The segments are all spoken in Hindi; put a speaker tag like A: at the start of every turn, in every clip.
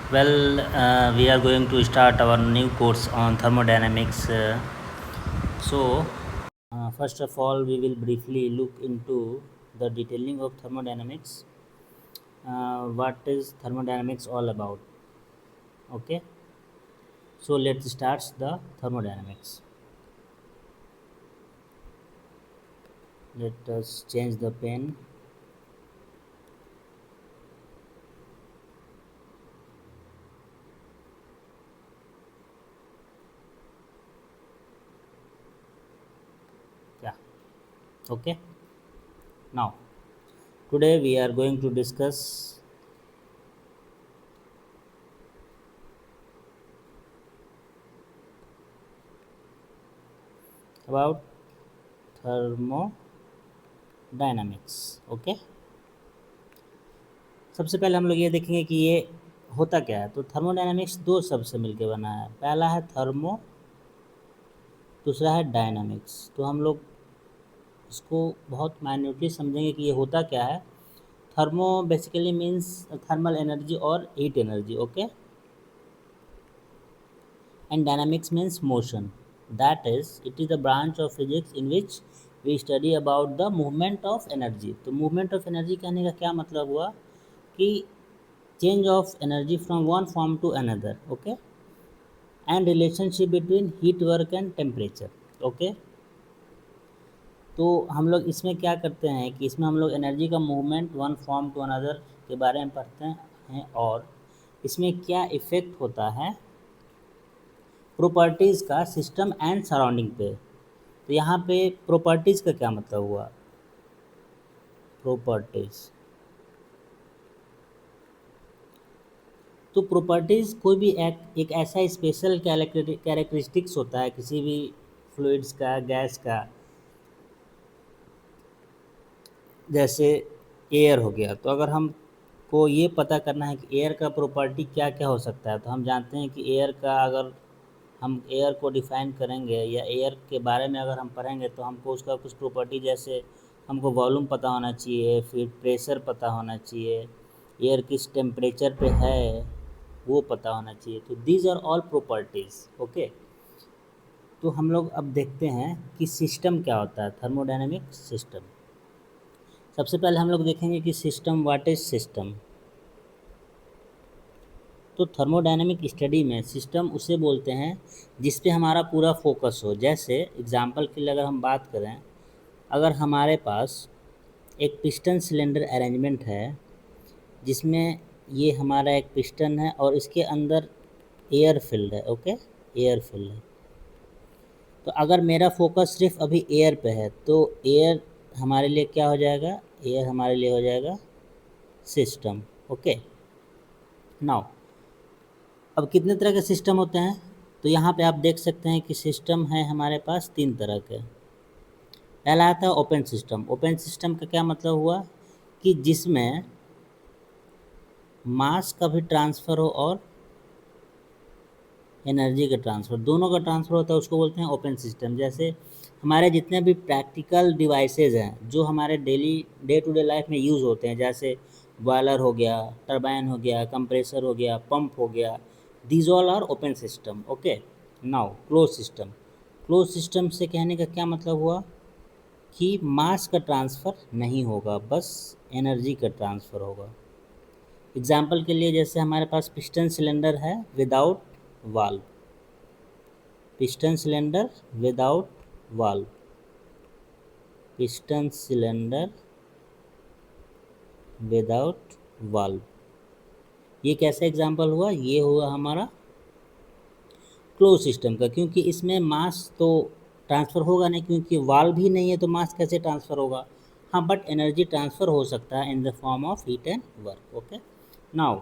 A: We are going to start our new course on thermodynamics. First of all, we will briefly look into the detailing of thermodynamics. What is thermodynamics all about? Okay, so let's start the thermodynamics. Let us change the pen. Yeah, okay. Now, today we are going to discuss about thermodynamics. Okay, सबसे पहले हम लोग ये देखेंगे कि ये होता क्या है। तो थर्मोडायनामिक्स दो शब्द से मिलकर बना है। पहला है थर्मो, दूसरा है डायनामिक्स। तो हम लोग इसको बहुत माइन्यूटली समझेंगे कि ये होता क्या है। Thermo basically means thermal energy और heat energy, okay. And dynamics means motion, that is it is the branch of physics in which we study about the movement of energy. तो मूवमेंट ऑफ एनर्जी कहने का क्या मतलब हुआ कि change of energy from one form to another, okay, and relationship between heat work and temperature, okay। तो हम लोग इसमें क्या करते हैं कि इसमें हम लोग एनर्जी का movement one form to another के बारे में पढ़ते हैं और इसमें क्या इफ़ेक्ट होता है प्रॉपर्टीज़ का सिस्टम एंड सराउंडिंग पे। तो यहाँ पे प्रॉपर्टीज़ का क्या मतलब हुआ, प्रॉपर्टीज़। तो प्रॉपर्टीज़ कोई भी एक ऐसा स्पेशल कैरेक्टरिस्टिक्स होता है किसी भी फ्लूइड्स का, गैस का। जैसे एयर हो गया, तो अगर हम को ये पता करना है कि एयर का प्रॉपर्टी क्या क्या हो सकता है, तो हम जानते हैं कि एयर का अगर हम एयर को डिफ़ाइन करेंगे या एयर के बारे में अगर हम पढ़ेंगे तो हमको उसका कुछ प्रॉपर्टी, जैसे हमको वॉल्यूम पता होना चाहिए, फिर प्रेशर पता होना चाहिए, एयर किस टेम्परेचर पे है वो पता होना चाहिए। तो these are all properties, okay. तो हम लोग अब देखते हैं कि सिस्टम क्या होता है, थर्मोडायनेमिक सिस्टम। सबसे पहले हम लोग देखेंगे कि सिस्टम, व्हाट इज सिस्टम। तो थर्मोडायनेमिक स्टडी में सिस्टम उसे बोलते हैं जिस पे हमारा पूरा फोकस हो। जैसे एग्जांपल के लिए अगर हम बात करें, अगर हमारे पास एक पिस्टन सिलेंडर अरेंजमेंट है जिसमें ये हमारा एक पिस्टन है और इसके अंदर एयर फिल्ड है, ओके, एयर फिल्ड है। तो अगर मेरा फोकस सिर्फ अभी एयर पे है तो एयर हमारे लिए क्या हो जाएगा, एयर हमारे लिए हो जाएगा सिस्टम, ओके। नाउ अब कितने तरह के सिस्टम होते हैं, तो यहाँ पे आप देख सकते हैं कि सिस्टम है हमारे पास तीन तरह के। पहला आता है ओपन सिस्टम। ओपन सिस्टम का क्या मतलब हुआ कि जिसमें मास का भी ट्रांसफ़र हो और एनर्जी का ट्रांसफ़र, दोनों का ट्रांसफ़र होता है, उसको बोलते हैं ओपन सिस्टम। जैसे हमारे जितने भी प्रैक्टिकल डिवाइसेज हैं जो हमारे daily day to day life में यूज़ होते हैं, जैसे बॉयलर हो गया, टरबाइन हो गया, कंप्रेसर हो गया, पंप हो गया, these all are open system, okay. Now close system. Close system से कहने का क्या मतलब हुआ कि मास का ट्रांसफ़र नहीं होगा, बस एनर्जी का ट्रांसफ़र होगा। एग्जाम्पल के लिए जैसे हमारे पास पिस्टन सिलेंडर है without valve, piston cylinder without valve, piston cylinder without valve, ये कैसा एग्जाम्पल हुआ, ये हुआ हमारा क्लोज सिस्टम का, क्योंकि इसमें मास तो ट्रांसफ़र होगा नहीं, क्योंकि वाल्व ही नहीं है तो मास कैसे ट्रांसफ़र होगा। हाँ, बट एनर्जी ट्रांसफ़र हो सकता है in the form of heat and work, okay. Now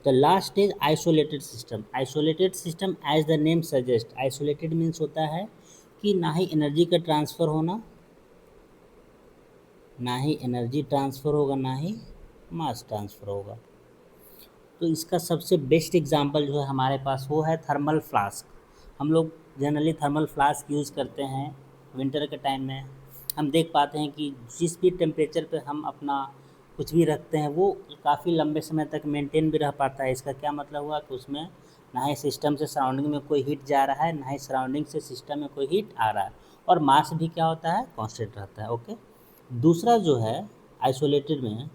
A: the last is isolated system. Isolated system as the name suggest, isolated means होता है कि ना ही एनर्जी का ट्रांसफ़र होना, ना ही एनर्जी ट्रांसफ़र होगा, ना ही मास ट्रांसफ़र होगा। तो इसका सबसे बेस्ट एग्जांपल जो है हमारे पास वो है थर्मल फ्लास्क। हम लोग जनरली थर्मल फ्लास्क यूज़ करते हैं विंटर के टाइम में। हम देख पाते हैं कि जिस भी टेम्परेचर पे हम अपना कुछ भी रखते हैं वो काफ़ी लंबे समय तक मेंटेन भी रह पाता है। इसका क्या मतलब हुआ कि उसमें ना ही सिस्टम से सराउंडिंग में कोई हीट जा रहा है, ना ही सराउंडिंग से सिस्टम में कोई हीट आ रहा है, और मास भी क्या होता है, कांस्टेंट रहता है। ओके। दूसरा जो है आइसोलेटेड में,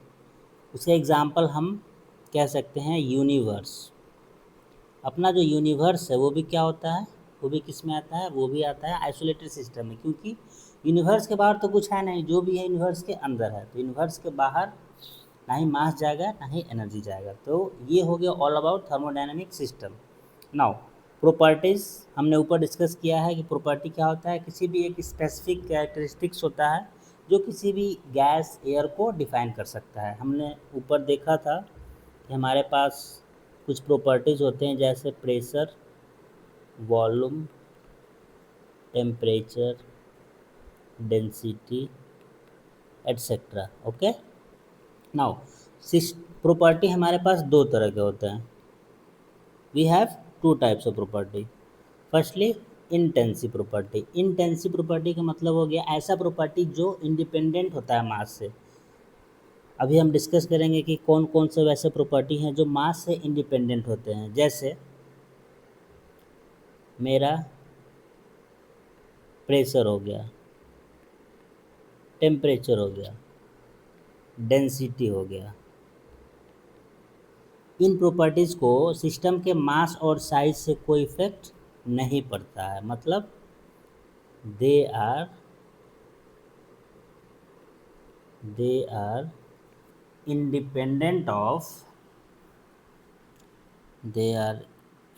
A: उसका एग्जांपल हम कह सकते हैं यूनिवर्स। अपना जो यूनिवर्स है वो भी क्या होता है, वो भी किस में आता है, वो भी आता है आइसोलेटेड सिस्टम में, क्योंकि यूनिवर्स के बाहर तो कुछ है नहीं, जो भी है यूनिवर्स के अंदर है। तो यूनिवर्स के बाहर ना ही मास जाएगा ना ही एनर्जी जाएगा। तो ये हो गया all about thermodynamic system. Now properties हमने ऊपर डिस्कस किया है कि प्रॉपर्टी क्या होता है, किसी भी एक स्पेसिफिक कैरेक्टरिस्टिक्स होता है जो किसी भी गैस एयर को डिफाइन कर सकता है। हमने ऊपर देखा था कि हमारे पास कुछ प्रॉपर्टीज़ होते हैं जैसे pressure, volume, temperature, density, etcetera. Okay. Now property हमारे पास दो तरह के होते हैं। We have two types of property. Firstly intensive property. Intensive property का मतलब हो गया ऐसा प्रॉपर्टी जो इंडिपेंडेंट होता है मास से। अभी हम डिस्कस करेंगे कि कौन कौन से वैसे प्रॉपर्टी हैं जो मास से इंडिपेंडेंट होते हैं। जैसे मेरा प्रेशर हो गया, टेम्परेचर हो गया, डेंसिटी हो गया। इन प्रॉपर्टीज़ को सिस्टम के मास और साइज से कोई इफेक्ट नहीं पड़ता है। मतलब they are independent of they are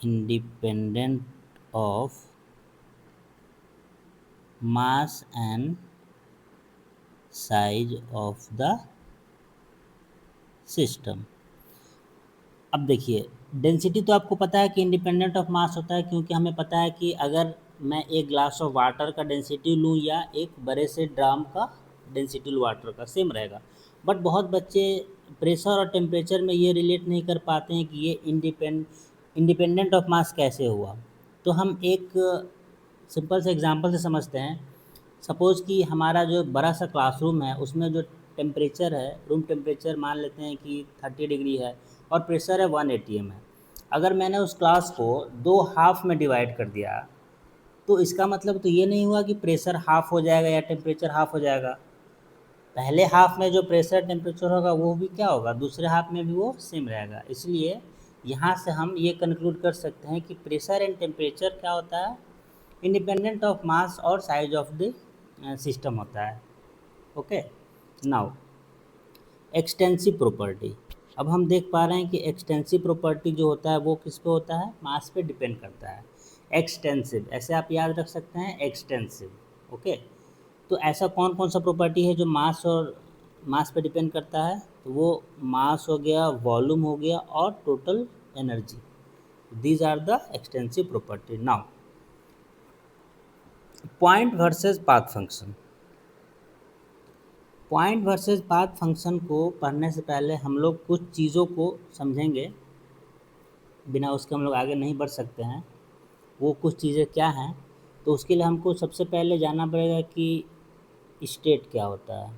A: independent of mass and size of the system। अब देखिए डेंसिटी तो आपको पता है कि इंडिपेंडेंट ऑफ मास होता है, क्योंकि हमें पता है कि अगर मैं एक ग्लास ऑफ वाटर का डेंसिटी लूँ या एक बड़े से ड्राम का डेंसिटी लूँ वाटर का, सेम रहेगा। बट बहुत बच्चे प्रेशर और टेम्परेचर में ये रिलेट नहीं कर पाते हैं कि ये इंडिपेंडेंट ऑफ मास कैसे हुआ। तो हम एक सिंपल से एग्जांपल से समझते हैं। सपोज़ कि हमारा जो बड़ा सा क्लासरूम है उसमें जो टेम्परेचर है, रूम टेम्परेचर मान लेते हैं कि 30 डिग्री है और प्रेशर है 1 atm है। अगर मैंने उस क्लास को दो हाफ में डिवाइड कर दिया तो इसका मतलब तो ये नहीं हुआ कि प्रेशर हाफ हो जाएगा या टेम्परेचर हाफ हो जाएगा। पहले हाफ में जो प्रेशर टेम्परेचर होगा वो भी क्या होगा, दूसरे हाफ में भी वो सेम रहेगा। इसलिए यहाँ से हम ये कंक्लूड कर सकते हैं कि प्रेशर एंड टेम्परेचर क्या होता है, इंडिपेंडेंट ऑफ मास और साइज ऑफ द सिस्टम होता है। ओके। Now extensive property. अब हम देख पा रहे हैं कि एक्सटेंसिव प्रॉपर्टी जो होता है वो किस पे होता है, मास पे डिपेंड करता है। एक्सटेंसिव ऐसे आप याद रख सकते हैं, एक्सटेंसिव। ओके। तो ऐसा कौन कौन सा प्रॉपर्टी है जो मास पे डिपेंड करता है, तो वो मास हो गया, वॉल्यूम हो गया और total energy. These are the extensive property. Now point versus path function. Point versus path function को पढ़ने से पहले हम लोग कुछ चीज़ों को समझेंगे, बिना उसके हम लोग आगे नहीं बढ़ सकते हैं। वो कुछ चीज़ें क्या हैं, तो उसके लिए हमको सबसे पहले जानना पड़ेगा कि स्टेट क्या होता है।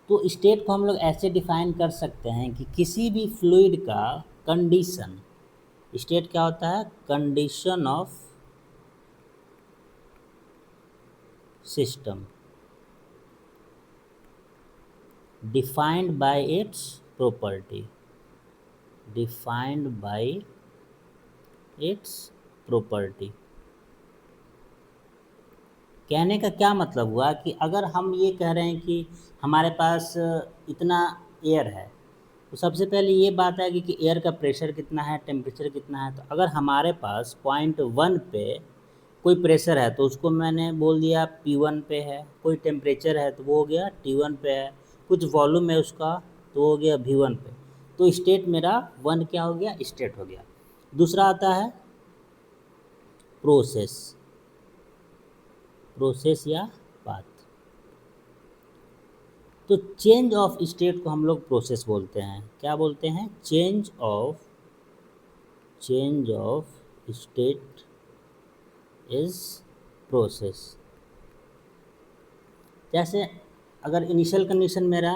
A: तो स्टेट को हम लोग ऐसे डिफाइन कर सकते हैं कि किसी भी फ्लूइड का कंडीशन, स्टेट क्या होता है, condition of system defined by it's property, defined by it's property. कहने का क्या मतलब हुआ कि अगर हम ये कह रहे हैं कि हमारे पास इतना एयर है, तो सबसे पहले ये बात है कि एयर का प्रेशर कितना है, टेम्परेचर कितना है। तो अगर हमारे पास पॉइंट 1 पे कोई प्रेशर है तो उसको मैंने बोल दिया P1 पे है, कोई टेम्परेचर है तो वो हो गया T1 पे है, कुछ वॉल्यूम है उसका तो हो गया V1 पे। तो स्टेट मेरा 1 क्या हो गया, स्टेट हो गया। दूसरा आता है प्रोसेस, प्रोसेस या पाथ। तो चेंज ऑफ स्टेट को हम लोग प्रोसेस बोलते हैं। क्या बोलते हैं, change of state is process. जैसे अगर इनिशियल कंडीशन मेरा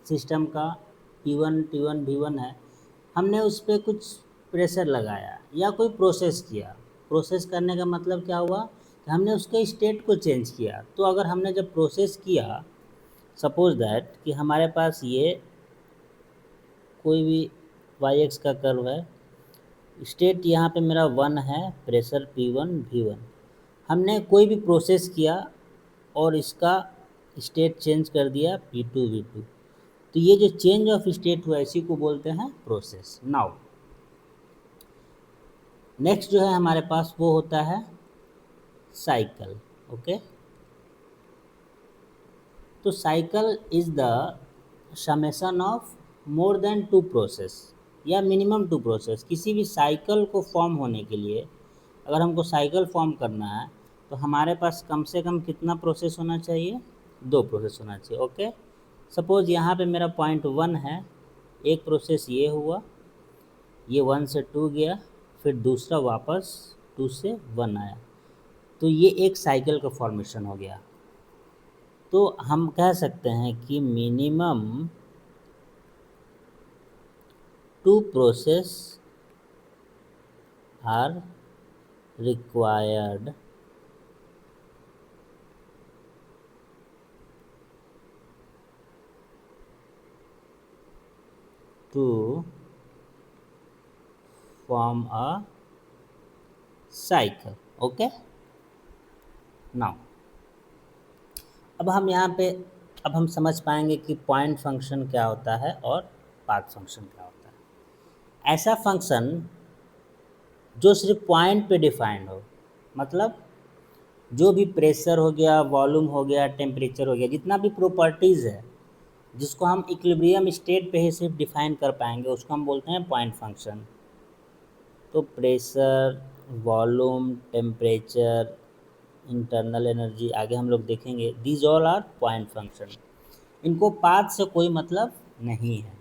A: सिस्टम का P1 T1 V1 है, हमने उस पर कुछ प्रेशर लगाया या कोई प्रोसेस किया। प्रोसेस करने का मतलब क्या हुआ कि हमने उसके स्टेट को चेंज किया। तो अगर हमने जब प्रोसेस किया, सपोज दैट कि हमारे पास ये कोई भी वाई एक्स का कर्व है, स्टेट यहाँ पे मेरा 1 है, प्रेशर P1 V1, हमने कोई भी प्रोसेस किया और इसका स्टेट चेंज कर दिया P2 V2, तो ये जो चेंज ऑफ स्टेट हुआ इसी को बोलते हैं प्रोसेस। नाउ नेक्स्ट जो है हमारे पास वो होता है साइकिल। ओके, तो cycle is the summation of more than 2 process या मिनिमम 2 प्रोसेस। किसी भी साइकिल को फॉर्म होने के लिए, अगर हमको साइकिल फॉर्म करना है तो हमारे पास कम से कम कितना प्रोसेस होना चाहिए? 2 प्रोसेस होना चाहिए। ओके, सपोज यहाँ पे मेरा पॉइंट 1 है, एक प्रोसेस ये हुआ, ये 1 से 2 गया, फिर दूसरा वापस 2 से 1 आया, तो ये एक साइकिल का फॉर्मेशन हो गया। तो हम कह सकते हैं कि minimum 2 process are required to form a cycle. Okay, now अब हम यहाँ पे अब हम समझ पाएंगे कि पॉइंट फंक्शन क्या होता है और पाथ फंक्शन क्या होता है। ऐसा फंक्शन जो सिर्फ पॉइंट पे डिफाइंड हो, मतलब जो भी प्रेशर हो गया, वॉल्यूम हो गया, टेम्परेचर हो गया, जितना भी प्रॉपर्टीज़ है जिसको हम इक्विलिब्रियम स्टेट पे ही सिर्फ डिफाइन कर पाएंगे, उसको हम बोलते हैं पॉइंट फंक्शन। तो pressure, volume, temperature, internal energy आगे हम लोग देखेंगे, these all are point function. इनको पाथ से कोई मतलब नहीं है।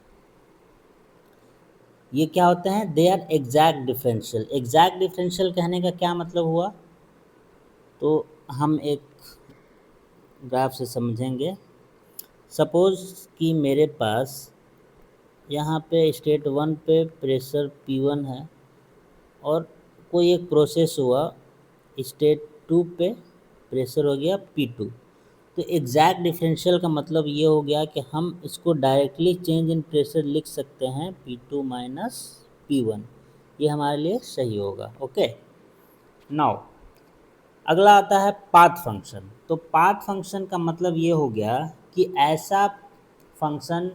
A: ये क्या होते हैं? They are exact differential. Exact differential कहने का क्या मतलब हुआ, तो हम एक ग्राफ से समझेंगे। सपोज कि मेरे पास यहाँ पे स्टेट 1 पे प्रेशर P1 है और कोई एक प्रोसेस हुआ, स्टेट 2 पे प्रेशर हो गया P2। तो एग्जैक्ट डिफरेंशियल का मतलब ये हो गया कि हम इसको डायरेक्टली चेंज इन प्रेशर लिख सकते हैं P2 माइनस P1, ये हमारे लिए सही होगा। ओके, नाउ अगला आता है पाथ फंक्शन। तो पाथ फंक्शन का मतलब ये हो गया कि ऐसा फंक्शन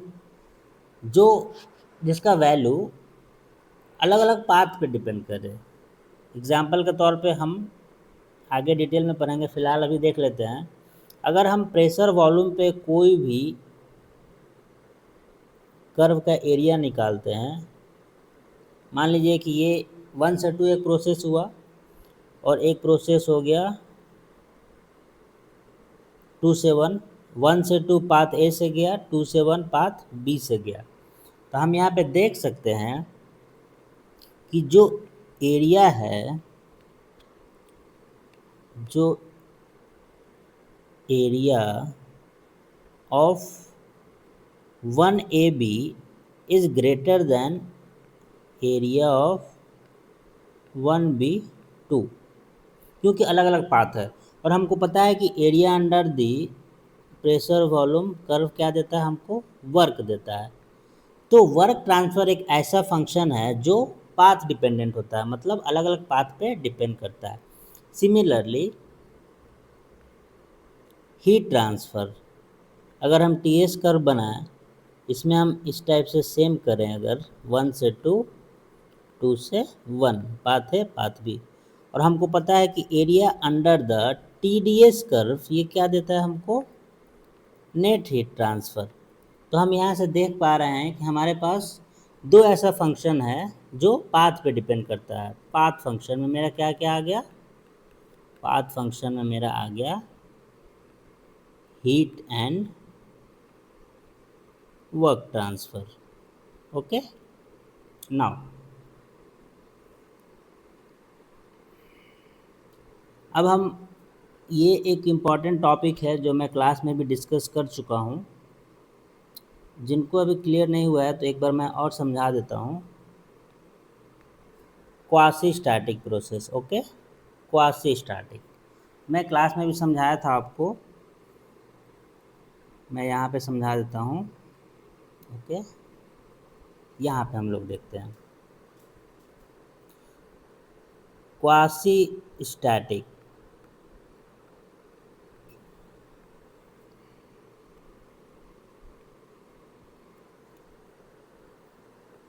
A: जो जिसका वैल्यू अलग अलग पाथ पे डिपेंड करे। एग्जाम्पल के तौर पे हम आगे डिटेल में पढ़ेंगे, फ़िलहाल अभी देख लेते हैं। अगर हम प्रेशर वॉल्यूम पे कोई भी कर्व का एरिया निकालते हैं, मान लीजिए कि ये 1 से 2 एक प्रोसेस हुआ और एक प्रोसेस हो गया 2 से 1, 1 से 2 पाथ ए से गया, 2 से 1 पाथ बी से गया। तो हम यहाँ पे देख सकते हैं कि जो एरिया है, जो area of 1AB is greater than area of 1B2, क्योंकि अलग अलग पाथ है। और हमको पता है कि area under the pressure volume curve क्या देता है हमको? वर्क देता है। तो वर्क ट्रांसफ़र एक ऐसा फंक्शन है जो पाथ डिपेंडेंट होता है, मतलब अलग अलग पाथ पे डिपेंड करता है। सिमिलरली हीट ट्रांसफ़र, अगर हम TS कर्व बनाएं, इसमें हम इस टाइप से सेम करें, अगर 1 से 2, 2 से 1 पाथ है, पाथ बी, और हमको पता है कि area under the TDS curve ये क्या देता है हमको? Net heat transfer. तो हम यहाँ से देख पा रहे हैं कि हमारे पास दो ऐसा फंक्शन है जो पाथ पे डिपेंड करता है। पाथ फंक्शन में मेरा क्या क्या आ गया? पाथ फंक्शन में मेरा आ गया heat and work transfer. Okay, now अब हम ये एक इम्पॉर्टेंट टॉपिक है जो मैं क्लास में भी डिस्कस कर चुका हूँ। जिनको अभी क्लियर नहीं हुआ है तो एक बार मैं और समझा देता हूँ। Quasi static process, okay. Quasi static मैं क्लास में भी समझाया था आपको, मैं यहाँ पे समझा देता हूँ, ओके। यहाँ पे हम लोग देखते हैं quasi static.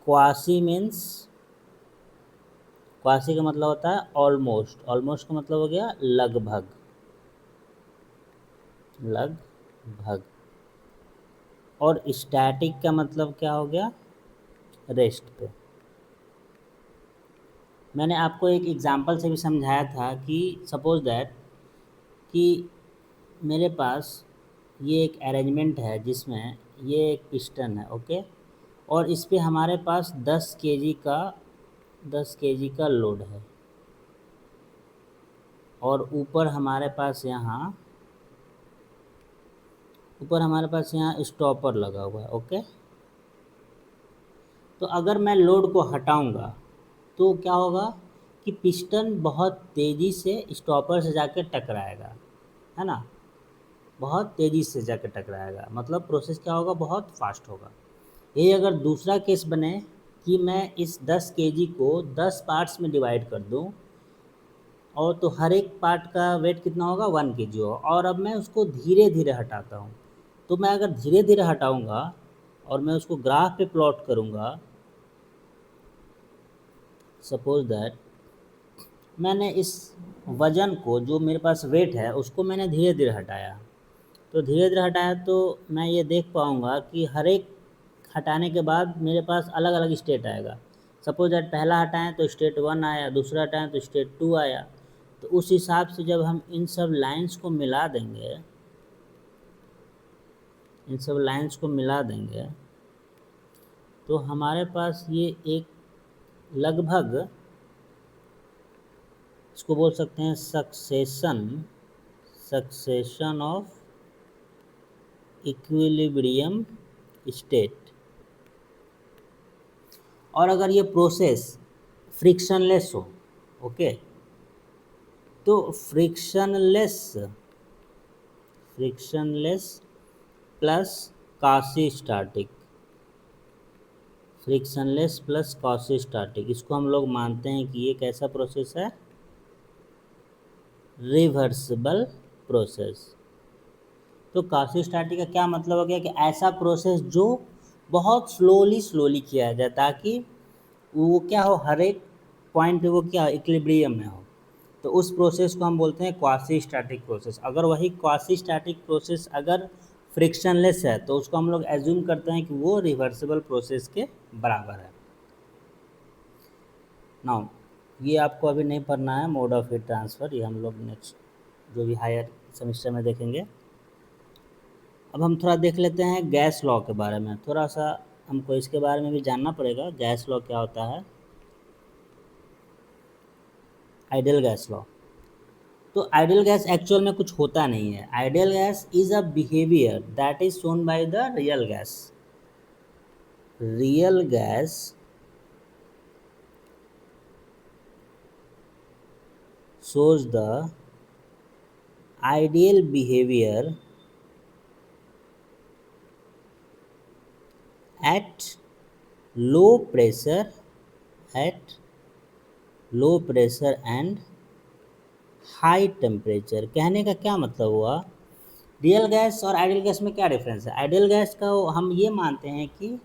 A: Quasi means, quasi का मतलब होता है ऑलमोस्ट, ऑलमोस्ट का मतलब हो गया लगभग, लगभग। और स्टैटिक का मतलब क्या हो गया, रेस्ट पे। मैंने आपको एक एग्जांपल से भी समझाया था कि सपोज दैट कि मेरे पास ये एक अरेंजमेंट है जिसमें ये एक पिस्टन है, ओके। और इस पे हमारे पास 10 केजी का लोड है, और ऊपर हमारे पास यहाँ स्टॉपर लगा हुआ है, ओके। तो अगर मैं लोड को हटाऊंगा तो क्या होगा कि पिस्टन बहुत तेज़ी से स्टॉपर से जाके टकराएगा, है ना। बहुत तेज़ी से जाके टकराएगा, मतलब प्रोसेस क्या होगा, बहुत फास्ट होगा। यही अगर दूसरा केस बने कि मैं इस 10 केजी को 10 पार्ट्स में डिवाइड कर दूं, और तो हर एक पार्ट का वेट कितना होगा, 1 केजी होगा, और अब मैं उसको धीरे धीरे हटाता हूँ। तो मैं अगर धीरे धीरे हटाऊँगा और मैं उसको ग्राफ पे प्लॉट करूँगा, सपोज दैट मैंने इस वज़न को, जो मेरे पास वेट है, उसको मैंने धीरे धीरे हटाया। तो धीरे धीरे हटाया तो मैं ये देख पाऊँगा कि हर एक हटाने के बाद मेरे पास अलग अलग स्टेट आएगा। सपोज दैट पहला हटाएँ तो स्टेट 1 आया, दूसरा हटाएँ तो स्टेट 2 आया। तो उस हिसाब से जब हम इन सब लाइंस को मिला देंगे, तो हमारे पास ये एक लगभग, इसको बोल सकते हैं सक्सेशन ऑफ इक्विलिब्रियम स्टेट। और अगर ये प्रोसेस फ्रिक्शनलेस हो, ओके, तो फ्रिक्शनलेस प्लस काशी स्टैटिक, इसको हम लोग मानते हैं कि ये कैसा प्रोसेस है, रिवर्सिबल प्रोसेस। तो काशी स्टैटिक का क्या मतलब हो गया कि ऐसा प्रोसेस जो बहुत स्लोली किया जाए, ताकि वो क्या हो, हर एक पॉइंट पे वो क्या इक्विलिब्रियम में हो। तो उस प्रोसेस को हम बोलते हैं क्वासी स्टैटिक प्रोसेस। अगर वही क्वासी स्टैटिक प्रोसेस अगर फ्रिक्शनलेस है तो उसको हम लोग एज्यूम करते हैं कि वो रिवर्सिबल प्रोसेस के बराबर है। नाउ ये आपको अभी नहीं पढ़ना है, मोड ऑफ हीट ट्रांसफ़र, ये हम लोग नेक्स्ट जो भी हायर सेमेस्टर में देखेंगे। अब हम थोड़ा देख लेते हैं गैस लॉ के बारे में, थोड़ा सा हमको इसके बारे में भी जानना पड़ेगा, गैस लॉ क्या होता है। आइडियल गैस लॉ, तो आइडियल गैस एक्चुअल में कुछ होता नहीं है। Ideal gas is a behaviour that is shown by the real gas. Real gas shows the ideal behavior at low pressure at low pressure and high temperature. कहने का क्या मतलब हुआ, रियल गैस और आइडियल गैस में क्या डिफरेंस है। आइडियल गैस का हम ये मानते हैं कि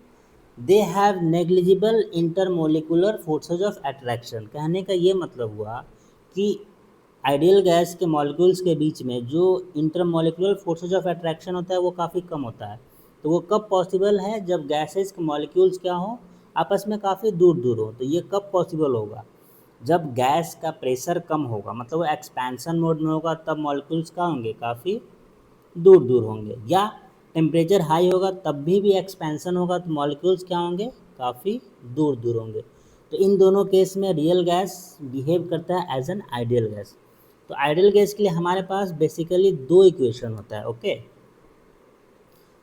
A: they have negligible intermolecular forces of attraction. कहने का ये मतलब हुआ कि आइडियल गैस के मॉलिक्यूल्स के बीच में जो इंटरमोलिकुलर फोर्सेज ऑफ अट्रैक्शन होता है वो काफ़ी कम होता है। तो वो कब पॉसिबल है, जब गैसेस के मॉलिक्यूल्स क्या हों, आपस में काफ़ी दूर दूर हो। तो ये कब पॉसिबल होगा, जब गैस का प्रेशर कम होगा, मतलब वो एक्सपेंशन मोड में होगा, तब मॉलिक्यूल्स क्या होंगे, काफ़ी दूर दूर होंगे। या टेम्परेचर हाई होगा तब भी एक्सपेंशन होगा, तो मॉलिक्यूल्स क्या होंगे, काफ़ी दूर दूर होंगे। तो इन दोनों केस में रियल गैस बिहेव करता है एज एन आइडियल गैस। तो आइडियल गैस के लिए हमारे पास बेसिकली 2 इक्वेशन होता है। ओके,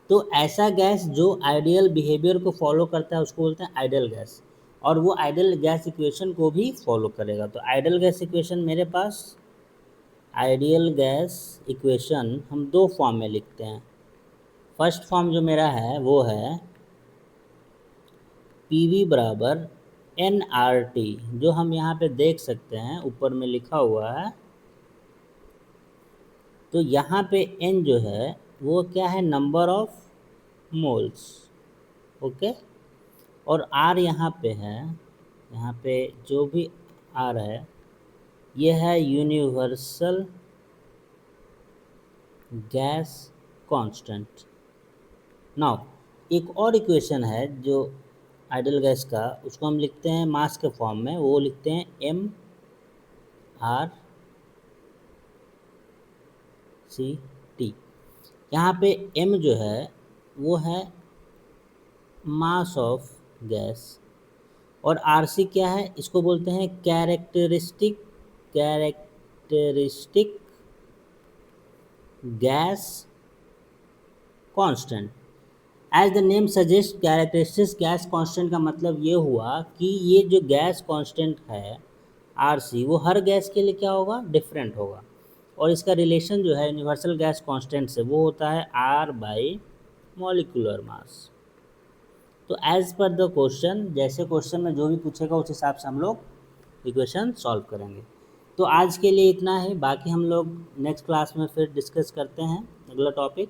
A: तो ऐसा गैस जो आइडियल बिहेवियर को फॉलो करता है उसको बोलते हैं आइडियल गैस, और वो आइडियल गैस इक्वेशन को भी फॉलो करेगा। तो आइडियल गैस इक्वेशन मेरे पास, आइडियल गैस इक्वेशन हम 2 फॉर्म में लिखते हैं। फर्स्ट फॉर्म जो मेरा है वो है PV बराबर nRT, जो हम यहाँ पे देख सकते हैं ऊपर में लिखा हुआ है। तो यहाँ पे n जो है वो क्या है, नंबर ऑफ मोल्स। ओके, और R यहाँ पे है, यहाँ पे जो भी R है ये है यूनिवर्सल गैस कांस्टेंट। नाउ एक और इक्वेशन है जो आइडियल गैस का, उसको हम लिखते हैं मास के फॉर्म में, वो लिखते हैं MRCT। यहाँ पे M जो है वो है मास ऑफ गैस, और RC क्या है, इसको बोलते हैं characteristic gas constant. As the name suggest, characteristic gas constant का मतलब ये हुआ कि ये जो गैस कांस्टेंट है RC, वो हर गैस के लिए क्या होगा, डिफरेंट होगा, और इसका रिलेशन जो है यूनिवर्सल गैस कांस्टेंट से वो होता है R बाई मॉलिक्यूलर मास। तो एज पर द क्वेश्चन, जैसे क्वेश्चन में जो भी पूछेगा उस हिसाब से हम लोग इक्वेशन सॉल्व करेंगे। तो आज के लिए इतना ही, बाकी हम लोग नेक्स्ट क्लास में फिर डिस्कस करते हैं अगला टॉपिक।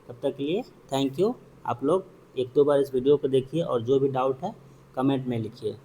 A: तब तक के लिए थैंक यू। आप लोग 1-2 बार इस वीडियो को देखिए और जो भी डाउट है कमेंट में लिखिए।